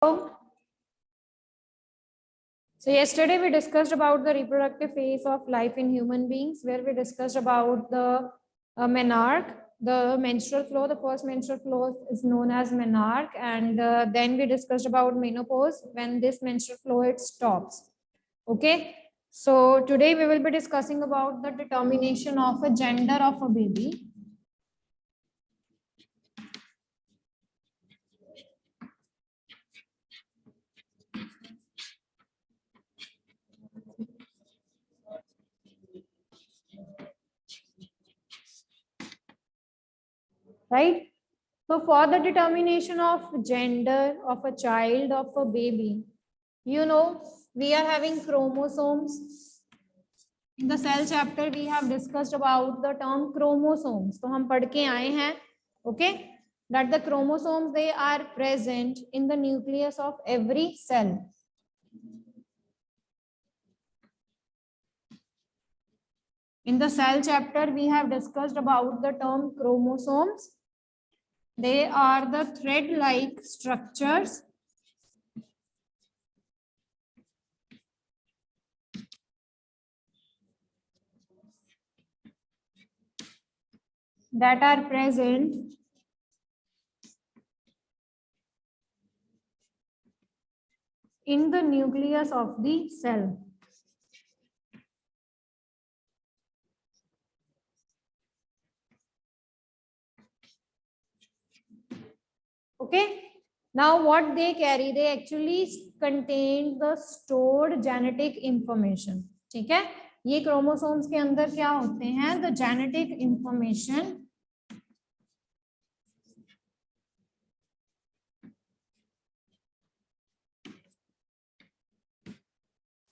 So yesterday we discussed about the reproductive phase of life in human beings, where we discussed about the menarche, the menstrual flow. The first menstrual flow is known as menarche, and then we discussed about menopause, when this menstrual flow it stops. Okay, so today we will be discussing about the determination of a gender of a baby. Right? So for the determination of gender of a child, of a baby, you know, we are having chromosomes. In the cell chapter, we have discussed about the term chromosomes. So हम पढ़ के आए हैं, okay, that the chromosomes, they are present in the nucleus of every cell. In the cell chapter, we have discussed about the term chromosomes. They are the thread-like structures that are present in the nucleus of the cell. Okay. Now what they carry, they actually contain the stored genetic information. ठीक है, ये chromosomes के अंदर क्या होते हैं? The genetic information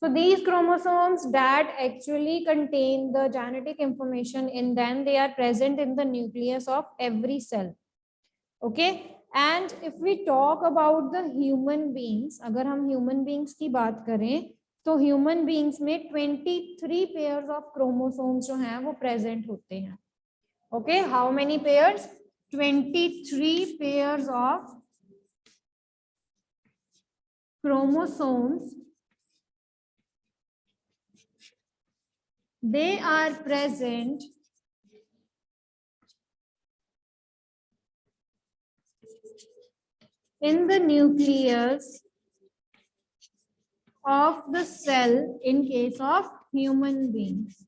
So these chromosomes that actually contain the genetic information in them, they are present in the nucleus of every cell. Okay, and if we talk about the human beings, अगर हम human beings की बात करें, तो human beings में 23 pairs of chromosomes जो हैं वो present होते हैं. Okay, how many pairs? 23 pairs of chromosomes. They are present in the nucleus of the cell in case of human beings.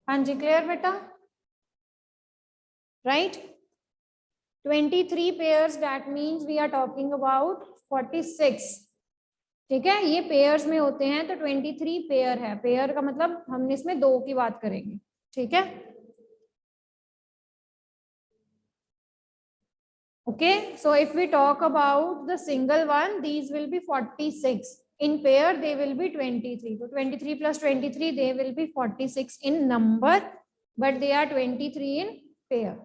हाँ जी, clear बेटा? Right? 23 pairs, that means we are talking about 46. ठीक है, ये pairs में होते हैं, तो 23 pair है. पेयर का मतलब हम इसमें दो की बात करेंगे. ठीक है, okay. So if we talk about the single one, these will be 46. In pair, they will be 23. So 23 plus 23, they will be 46 in number, but they are 23 in pair.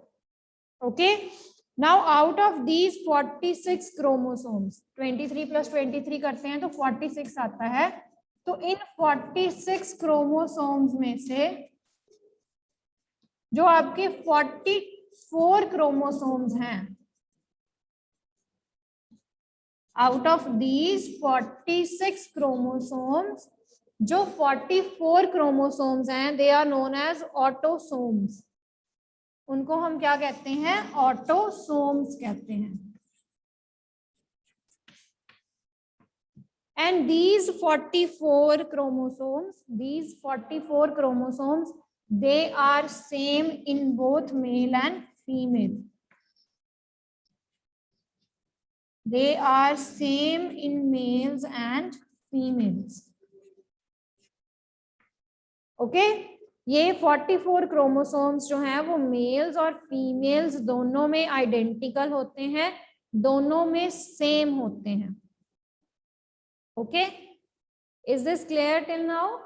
Okay. Now out of these 46 chromosomes, 23 plus 23 करते हैं तो 46 आता है. तो इन 46 chromosomes में से जो आपके 44 chromosomes हैं, out of these 46 chromosomes, जो 44 chromosomes हैं, they are known as autosomes. उनको हम क्या कहते हैं? ऑटोसोम्स कहते हैं. And these 44 chromosomes, they are same in both male and female. They are same in males and females. Okay? ये 44 क्रोमोसोम्स जो हैं वो मेल्स और फीमेल्स दोनों में आइडेंटिकल होते हैं, दोनों में सेम होते हैं. Okay, is this clear till now?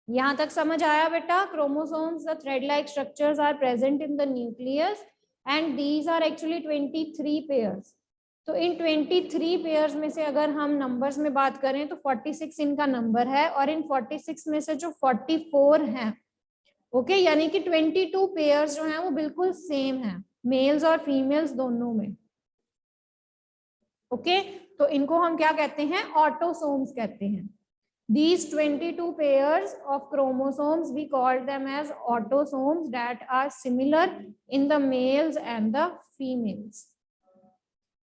यहां तक समझ आया बेटा? Chromosomes, the thread like structures are present in the nucleus and these are actually 23 pairs. तो इन 23 पेयर्स में से अगर हम नंबर्स में बात करें तो 46 इनका नंबर है, और इन 46 में से जो 44 हैं, ओके, यानी कि 22 पेयर्स जो हैं वो बिल्कुल सेम है, मेल्स और फीमेल्स दोनों में। ओके, तो इनको हम क्या कहते हैं? ऑटोसोम्स कहते हैं। These 22 pairs of chromosomes, we call them as autosomes that are similar in the males and the females.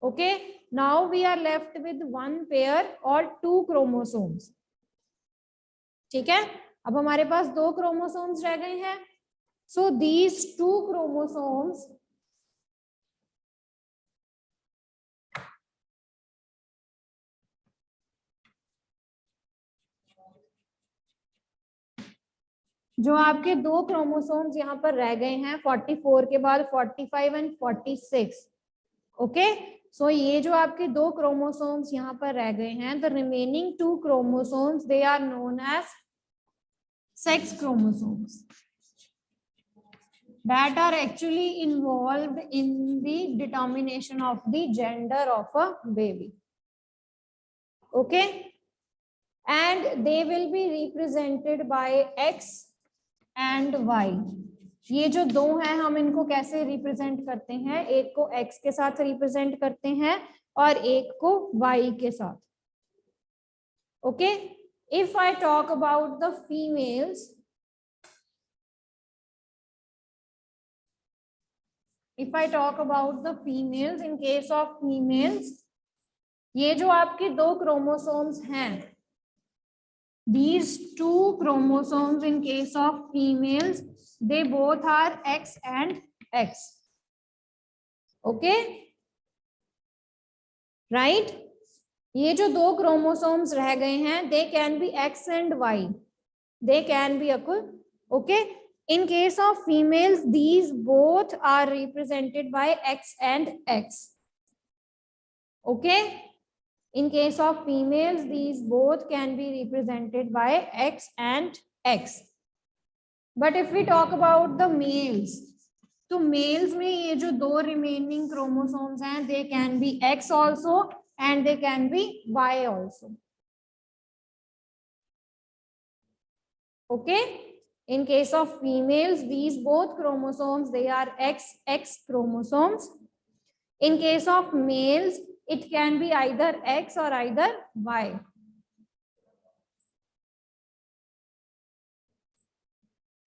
Okay, now we are left with one pair or two chromosomes. ठीक है, अब हमारे पास 2 chromosomes रह गए हैं. So these 2 chromosomes जो आपके 2 chromosomes यहाँ पर रह गए हैं 44 के बाद 45 एंड 46. ओके, सो ये जो आपके 2 क्रोमोसोम्स यहाँ पर रह गए हैं, the remaining 2 chromosomes they are known as sex chromosomes that are actually involved in the determination of the gender of a baby. Okay, and they will be represented by X and Y. ये जो 2 हैं हम इनको कैसे represent करते हैं? एक को X के साथ रिप्रेजेंट करते हैं और एक को Y के साथ. Okay, if I talk about the females, if I talk about the females, in case of females, ये जो आपके 2 क्रोमोसोम्स हैं, these 2 chromosomes in case of females, they both are X and X. Okay, right? ये जो 2 chromosomes रह गए हैं, they can be X and Y. They can be equal. Okay, in case of females, these both are represented by X and X. Okay, in case of females, these both can be represented by X and X. But if we talk about the males, तो males में ये जो 2 remaining chromosomes हैं, they can be X also and they can be Y also. Okay, in case of females, these both chromosomes, they are XX chromosomes. In case of males, it can be either X or either Y.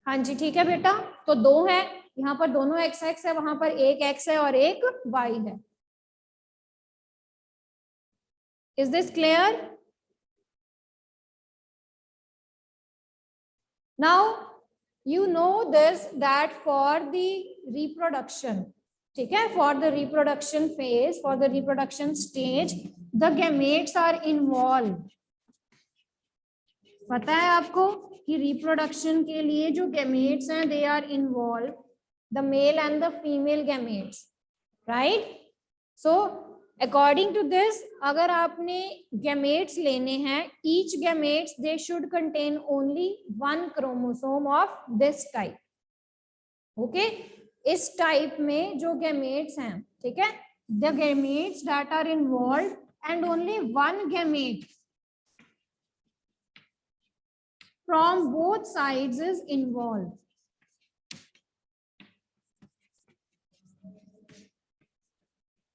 हाँ जी, ठीक है बेटा, तो 2 है यहाँ पर, दोनों XX है, वहां पर एक X है और एक Y है. Is this clear? Now you know this, that for the reproduction, ठीक है, for the reproduction phase, for the reproduction stage, the gametes are involved. पता है आपको कि reproduction के लिए जो gametes हैं, they are involved, the male and the female gametes, right? So according to this, अगर आपने gametes लेने हैं, each gametes they should contain only 1 chromosome of this type. Okay, इस type में जो gametes हैं, ठीक है, the gametes that are involved and only 1 gamete from both sides is involved.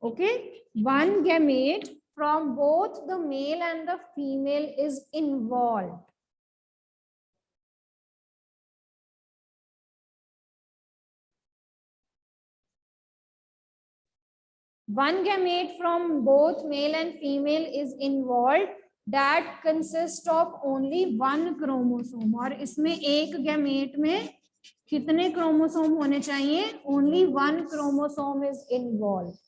Okay, 1 gamete from both the male and the female is involved. One gamete from both male and female is involved, that consists of only 1 chromosome. और इसमें एक gamete में कितने chromosome होने चाहिए? Only 1 chromosome is involved.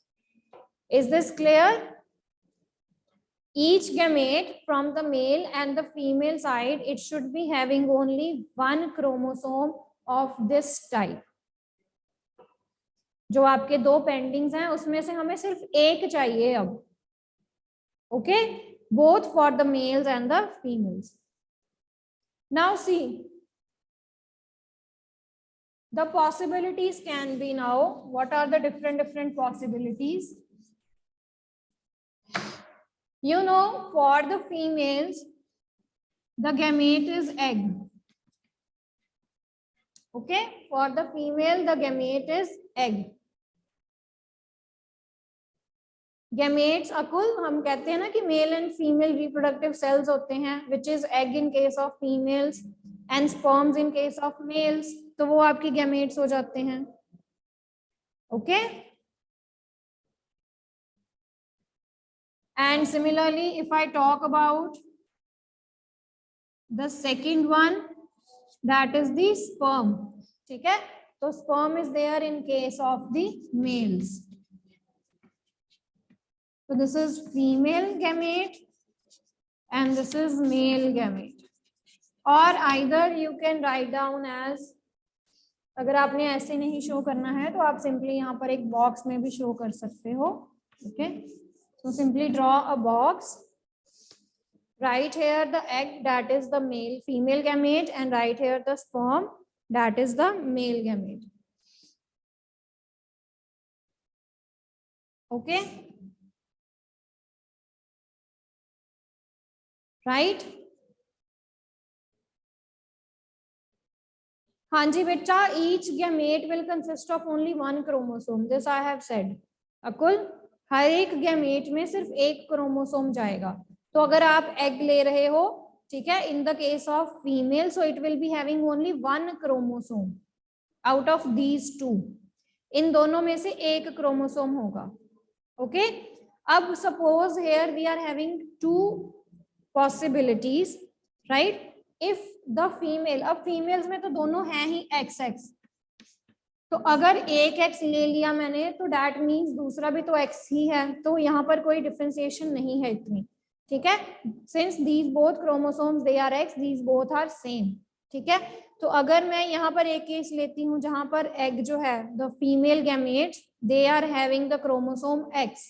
Is this clear? Each gamete from the male and the female side, it should be having only 1 chromosome of this type. जो आपके 2 pendings हैं उसमें से हमें सिर्फ एक चाहिए अब. Okay, both for the males and the females. Now see, the possibilities can be now. What are the different possibilities? You know, for the females, the gamete is egg. Okay, for the female, the gamete is egg. Gametes अकुल हम कहते हैं ना कि male and female reproductive cells होते हैं, which is egg in case of females and sperms in case of males, तो वो आपकी gametes हो जाते हैं. Okay, and similarly if I talk about the second one, that is the sperm. ठीक है, तो sperm is there in case of the males. So this is female gamete and this is male gamete. Or either you can write down as, अगर आपने ऐसे नहीं show करना है तो आप सिंपली यहाँ पर एक बॉक्स में भी शो कर सकते हो. Okay, so simply draw a box. Write here the egg, that is the male female gamete, and write here the sperm, that is the male gamete. Okay, right? हाँ जी बेटा, each gamete will consist of only one chromosome. This I have said. अकुल, हर एक gamete में सिर्फ एक chromosome जाएगा. तो अगर आप एग ले रहे हो, ठीक है, in the case of female, so it will be having only one chromosome out of these two. इन दोनों में से एक क्रोमोसोम होगा. ओके, अब suppose here we are having two possibilities, right? If the female, अब फीमेल्स में तो दोनों हैं ही एक्स एक्स, तो अगर एक एक्स ले लिया मैंने तो दैट मीन्स दूसरा भी तो एक्स ही है, तो यहाँ पर कोई डिफरेंशिएशन नहीं है इतनी. ठीक है, since these both chromosomes they are X, these both are same. ठीक है, तो अगर मैं यहाँ पर एक केस लेती हूँ जहां पर एग जो है, the female gametes they are having the chromosome X,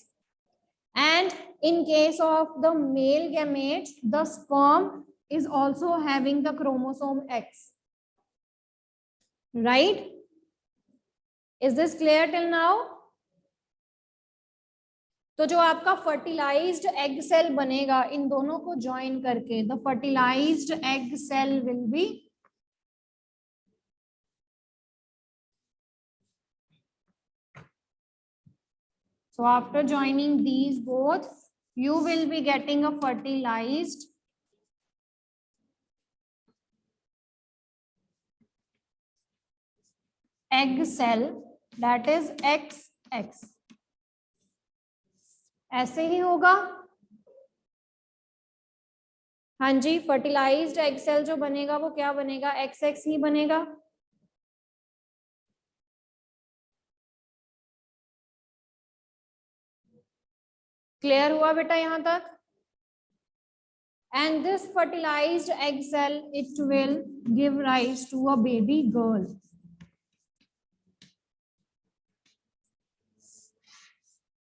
and in case of the male gametes the sperm is also having the chromosome X. Right? Is this clear till now? तो जो आपका fertilised egg cell बनेगा इन दोनों को join करके, the fertilised egg cell will be so after joining these both you will be getting a fertilized egg cell, that is XX. ऐसे ही होगा. हाँ जी, फर्टिलाइज्ड एग सेल जो बनेगा वो क्या बनेगा? XX ही बनेगा. क्लियर हुआ बेटा यहां तक? And this fertilized egg cell, it will give rise to a baby girl.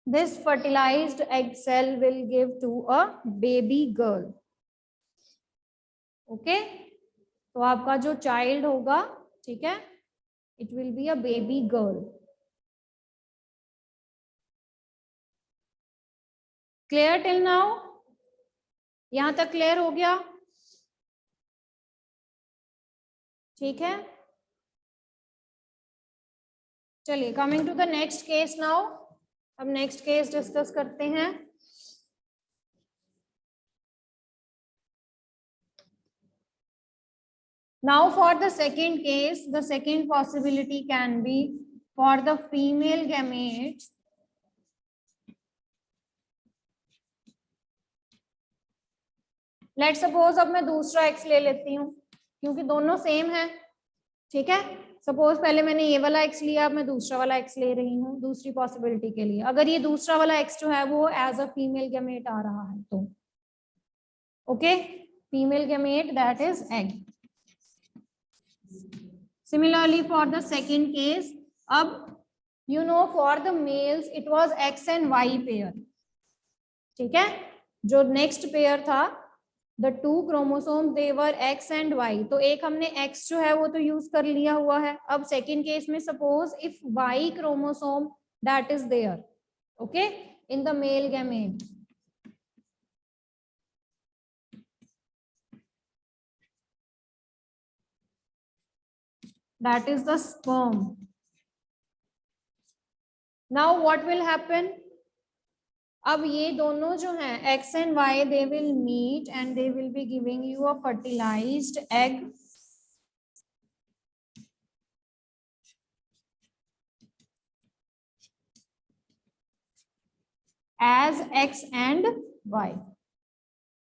This fertilized egg cell will give to a baby girl. Okay, तो आपका जो child होगा, ठीक है, it will be a baby girl. Clear till now? यहां तक clear हो गया? ठीक है, चलिए coming to the next case now. अब नेक्स्ट केस डिस्कस करते हैं. Now for the second case, the second possibility can be for the female gametes. Let's suppose अब मैं दूसरा एक्स ले लेती हूँ क्योंकि दोनों सेम है. ठीक है, सपोज पहले मैंने ये वाला एक्स लिया, अब मैं दूसरा वाला एक्स ले रही हूँ दूसरी पॉसिबिलिटी के लिए. अगर ये दूसरा वाला एक्स जो है वो एज अ फीमेल गैमेट आ रहा है तो okay, female gamete that is egg. Similarly for the second case, अब you know for the males it was X and Y pair. ठीक है, जो नेक्स्ट पेयर था the two chromosome they were X and Y, तो एक हमने x जो है वो तो यूज कर लिया हुआ है. अब सेकेंड केस में suppose if Y chromosome that is there okay in the male gamete, that is the sperm. Now what will happen? अब ये दोनों जो हैं X and Y, they will meet and they will be giving you a fertilized egg. As X and Y.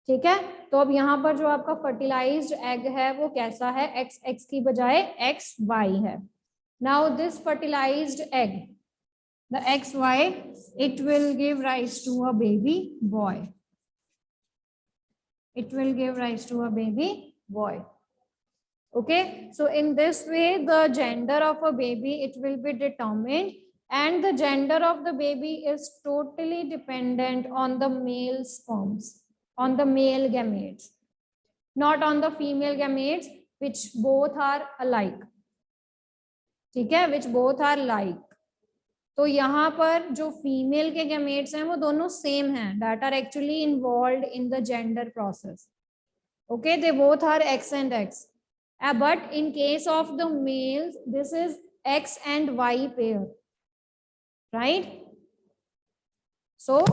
ठीक है, तो अब यहाँ पर जो आपका फर्टिलाइज्ड एग है वो कैसा है? एक्स एक्स की बजाय एक्स वाई है. Now this fertilised egg, the XY, it will give rise to a baby boy. It will give rise to a baby boy. Okay, so in this way the gender of a baby, it will be determined, and the gender of the baby is totally dependent on the male sperms, on the male gametes, not on the female gametes, which both are alike. ठीक है, which both are like. तो यहाँ पर जो female के gametes हैं वो दोनों सेम हैं, that are actually involved in the gender process. Okay, they both are X and X. But in case of the males, this is X and Y pair, right? So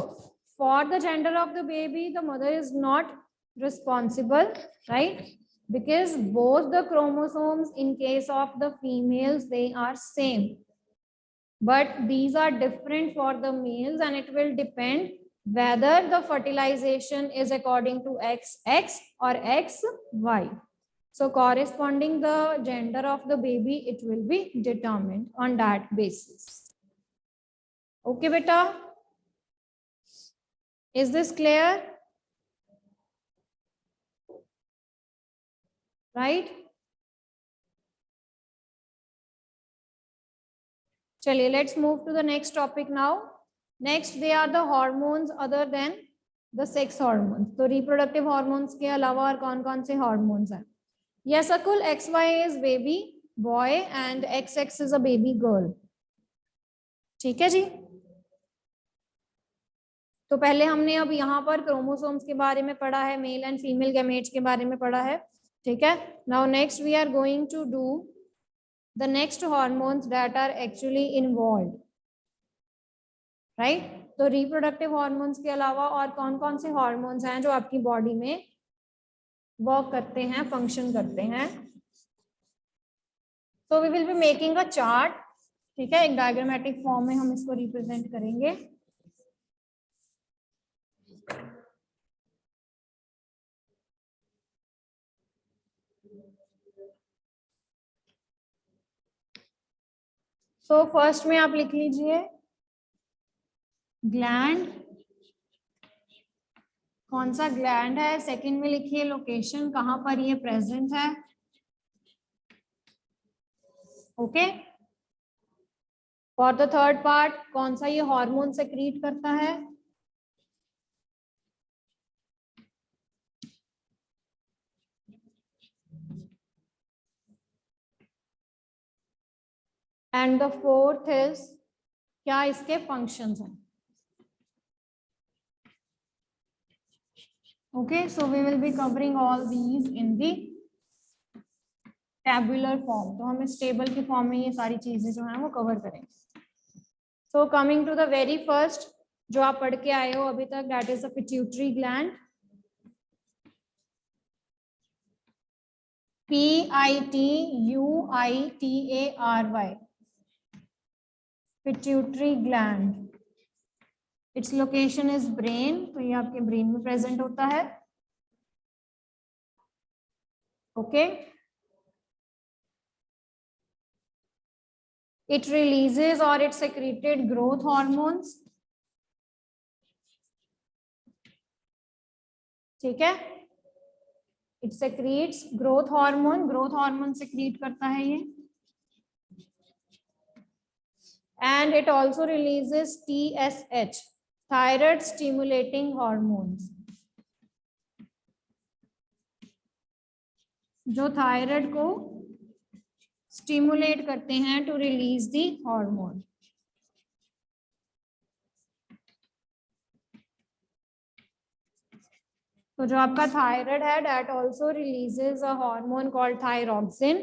for the gender of the baby, the mother is not responsible, right? Because both the chromosomes in case of the females, they are same. But these are different for the males, and it will depend whether the fertilization is according to XX or XY. So corresponding the gender of the baby, it will be determined on that basis. Okay, beta? Is this clear? Right? चलिए, let's move to the next topic now. Next, they are the hormones other than the sex hormones. तो reproductive hormones के अलावा और कौन-कौन से hormones हैं? Yes, Akul, XY is baby boy and XX is a baby girl. ठीक है जी? तो पहले हमने अब यहाँ पर क्रोमोसोम्स के बारे में पढ़ा है, मेल एंड फीमेल गैमेट्स के बारे में पढ़ा है. ठीक है? Now next we are going to do the next hormones that are actually involved, right? तो reproductive hormones के अलावा और कौन-कौन से hormones हैं जो आपकी बॉडी में वर्क करते हैं, फंक्शन करते हैं. So we will be making a chart. ठीक है, एक डायग्रामेटिक फॉर्म में हम इसको रिप्रेजेंट करेंगे. तो फर्स्ट में आप लिख लीजिए ग्लैंड, कौन सा ग्लैंड है. सेकंड में लिखिए लोकेशन, कहां पर ये प्रेजेंट है. Okay, for the third part, कौन सा ये हार्मोन सेक्रीट करता है. एंड द फोर्थ इज क्या इसके फंक्शंस हैं. Okay, so we will be covering all these in the tabular form. तो हम इस टेबल के फॉर्म में ये सारी चीजें जो हैं वो कवर करेंगे. So coming to the very first जो आप पढ़ के आए हो अभी तक, that is the pituitary gland. PITUITARY, pituitary gland. Its location is brain, तो ये आपके ब्रेन में प्रेजेंट होता है. Okay, it releases or it secreted growth hormones. ठीक है, it secretes growth hormone. growth hormone secrete करता है ये. And it also releases TSH, thyroid stimulating hormones, जो थायराइड को स्टिमुलेट करते हैं टू रिलीज दी हार्मोन. तो जो आपका थायराइड है, that also releases a hormone called thyroxine.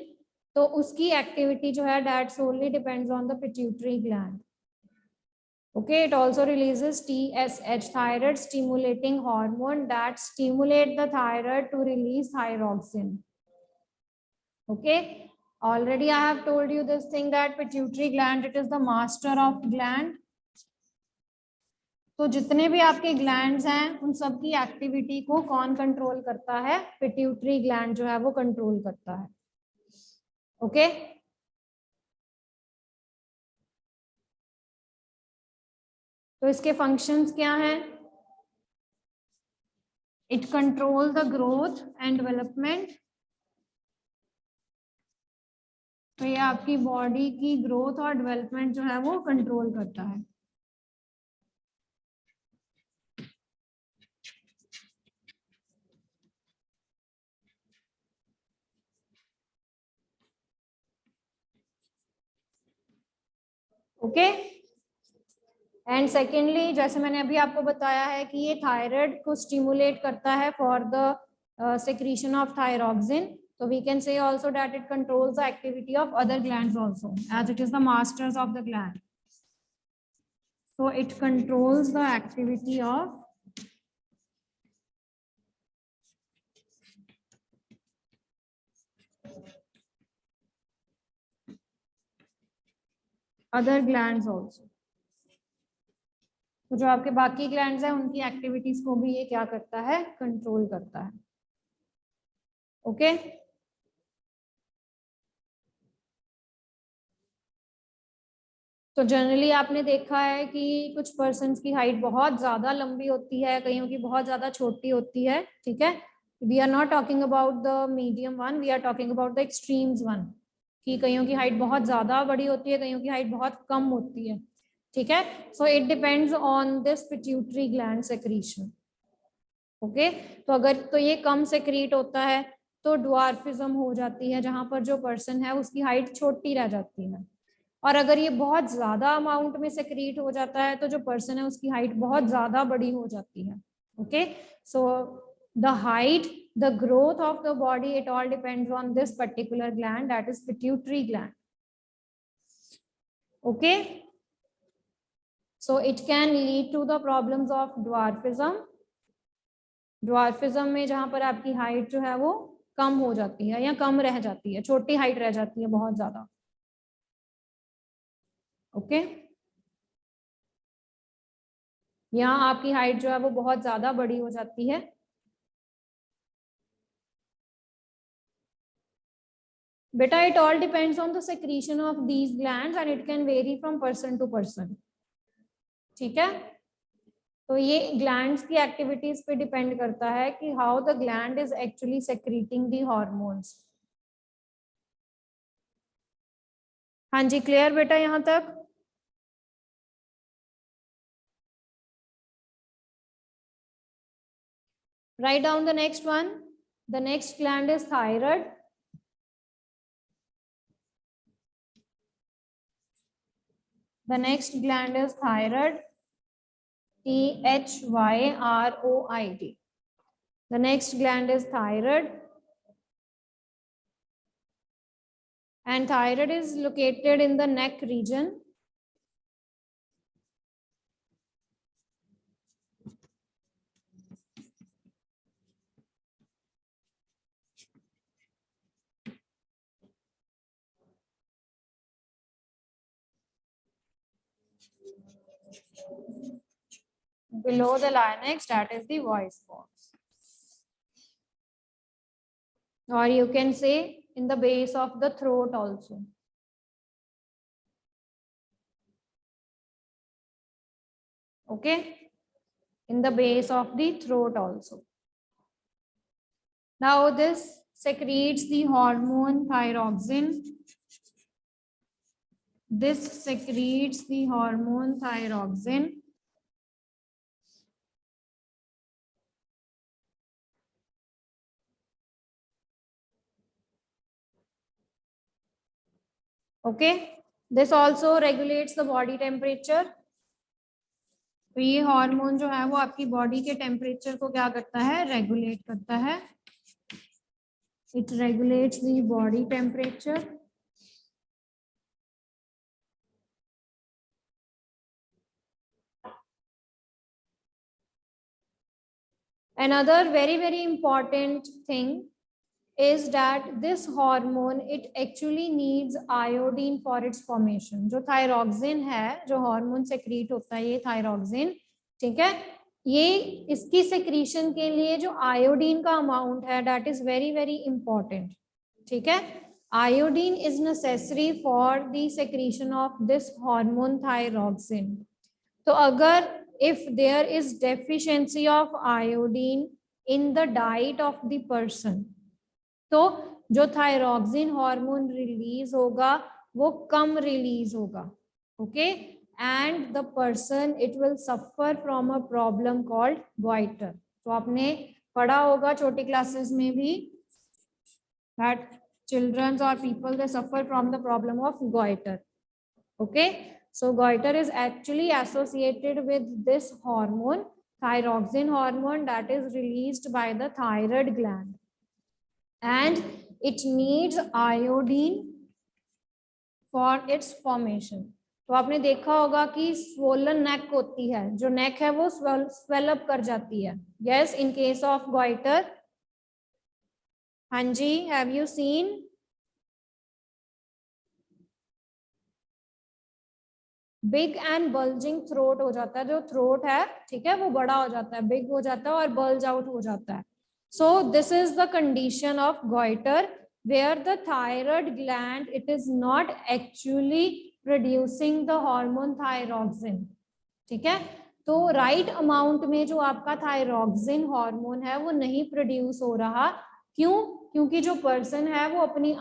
तो तो उसकी एक्टिविटी जो है that solely depends on the pituitary gland. Okay, it also releases TSH, thyroid stimulating hormone, that stimulate the thyroid to release thyroxine. Okay, already I have told you this thing that pituitary gland, it is the master of gland. तो जितने भी आपके glands हैं उन सब की activity को कौन कंट्रोल करता है? पिट्यूटरी ग्लैंड जो है वो कंट्रोल करता है. ओके तो इसके फंक्शंस क्या हैं? It control the growth and development. तो ये आपकी बॉडी की ग्रोथ और डेवलपमेंट जो है वो कंट्रोल करता है. ओके एंड सेकेंडली, जैसे मैंने अभी आपको बताया है कि ये थायराइड को स्टिमुलेट करता है for the secretion of thyroxine. So we can say also that it controls the activity of other glands also, as it is the masters of the gland. So it controls the activity of other glands also. तो जो आपके बाकी glands हैं उनकी activities को भी ये क्या करता है? कंट्रोल करता है. ओके तो जनरली आपने देखा है कि कुछ पर्सन्स की हाइट बहुत ज्यादा लंबी होती है, कईयों की बहुत ज्यादा छोटी होती है. ठीक है, we are not talking about the medium one, we are talking about the extremes one, कि कईयों की हाइट बहुत ज्यादा बड़ी होती है, कईयों की हाइट बहुत कम होती है. ठीक है, so it depends on this pituitary gland secretion. Okay तो अगर तो ये कम सेक्रीट होता है तो ड्वार्फिज्म हो जाती है, जहां पर जो पर्सन है उसकी हाइट छोटी रह जाती है. और अगर ये बहुत ज्यादा अमाउंट में सेक्रीट हो जाता है तो जो पर्सन है उसकी हाइट बहुत ज्यादा बड़ी हो जाती है. Okay so the height, the growth of the body, it all depends on this particular gland, that is pituitary gland. Okay so it can lead to the problems of dwarfism. Dwarfism में जहां पर आपकी height जो है वो कम हो जाती है या कम रह जाती है, छोटी हाइट रह जाती है बहुत ज्यादा. ओके यहाँ आपकी हाइट जो है वो बहुत ज्यादा बड़ी हो जाती है. बेटा it all depends on the secretion of these glands and it can vary from person to person. ठीक है, तो ये ग्लैंड्स की एक्टिविटीज पे डिपेंड करता है कि how the gland is actually secreting the hormones. हाँ जी, क्लियर बेटा यहाँ तक? Write down the next one. The next gland is thyroid. The next gland is thyroid. THYROID. The next gland is thyroid. And thyroid is located in the neck region. Below the larynx, that is the voice box. Or you can say in the base of the throat also. Okay, in the base of the throat also. Now this secretes the hormone thyroxine. This secretes the hormone thyroxine. Okay, this also regulates the body temperature. तो ये hormone जो है वो आपकी body के temperature को क्या करता है? रेगुलेट करता है. It regulates the body temperature. Another very important thing is that this hormone it actually needs iodine for its formation. जो thyroxine है, जो hormone secrete होता है ये thyroxine, ठीक है, ये इसकी secretion के लिए जो iodine का amount है that is very important. ठीक है, iodine is necessary for the secretion of this hormone thyroxine. तो अगर if there is deficiency of iodine in the diet of the person, तो जो थायरॉक्सिन हार्मोन रिलीज होगा वो कम रिलीज होगा. Okay, and the person it will suffer from a problem called goitre. तो आपने पढ़ा होगा छोटी क्लासेस में भी दैट चिल्ड्रंस और people they suffer from the problem of goitre. Okay, so goiter is actually associated with this hormone, thyroxine hormone, that is released by the thyroid gland, and it needs iodine for its formation. तो आपने देखा होगा कि swollen neck होती है, जो neck है वो swell up कर जाती है. Yes, in case of goiter. हाँ जी, have you seen? Big and bulging throat हो जाता है, जो थ्रोट है ठीक है वो बड़ा हो जाता है, बिग हो जाता है और बल्ज आउट हो जाता है. So this is the condition of goitre where the thyroid gland it is not actually producing the hormone thyroxine. ठीक है, तो राइट अमाउंट में जो आपका थायरॉक्सिन हार्मोन है वो नहीं प्रोड्यूस हो रहा. क्यों? क्योंकि जो पर्सन है वो अपनी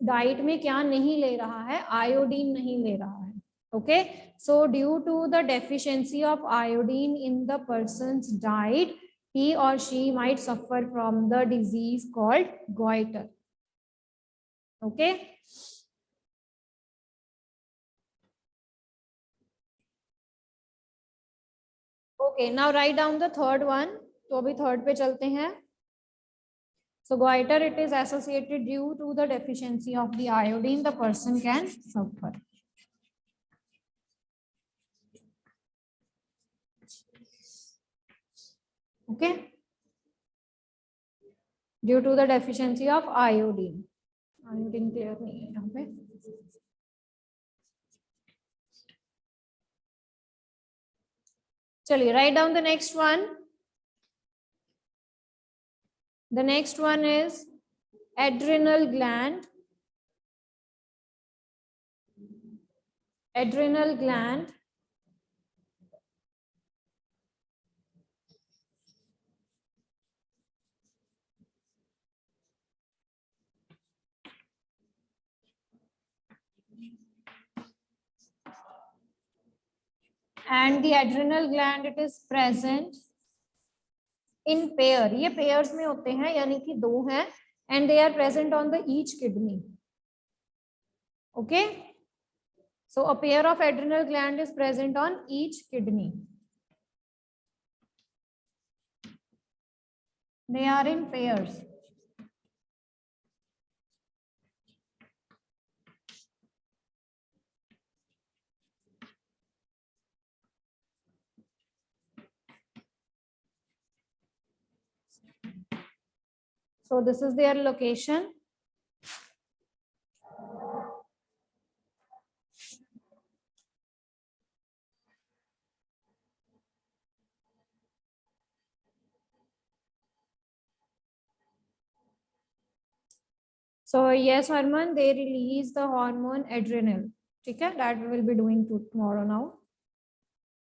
डाइट में क्या नहीं ले रहा है, आयोडीन नहीं ले रहा है. Okay, so due to the deficiency of iodine in the person's diet, he or she might suffer from the disease called goiter. Okay, okay, now write down the third one. तो अभी third पे चलते हैं. So goiter it is associated due to the deficiency of the iodine the person can suffer. Okay, due to the deficiency of iodine. Iodine clear नहीं है यहाँ पे. चलिए write down the next one. The next one is adrenal gland. Adrenal gland and the adrenal gland it is present in pair. ये pairs में होते हैं यानी कि दो हैं and they are present on the each kidney. Okay, so a pair of adrenal gland is present on each kidney. They are in pairs. So this is their location. So yes, Harman, they release the hormone adrenal. ठीक है, that we will be doing tomorrow now.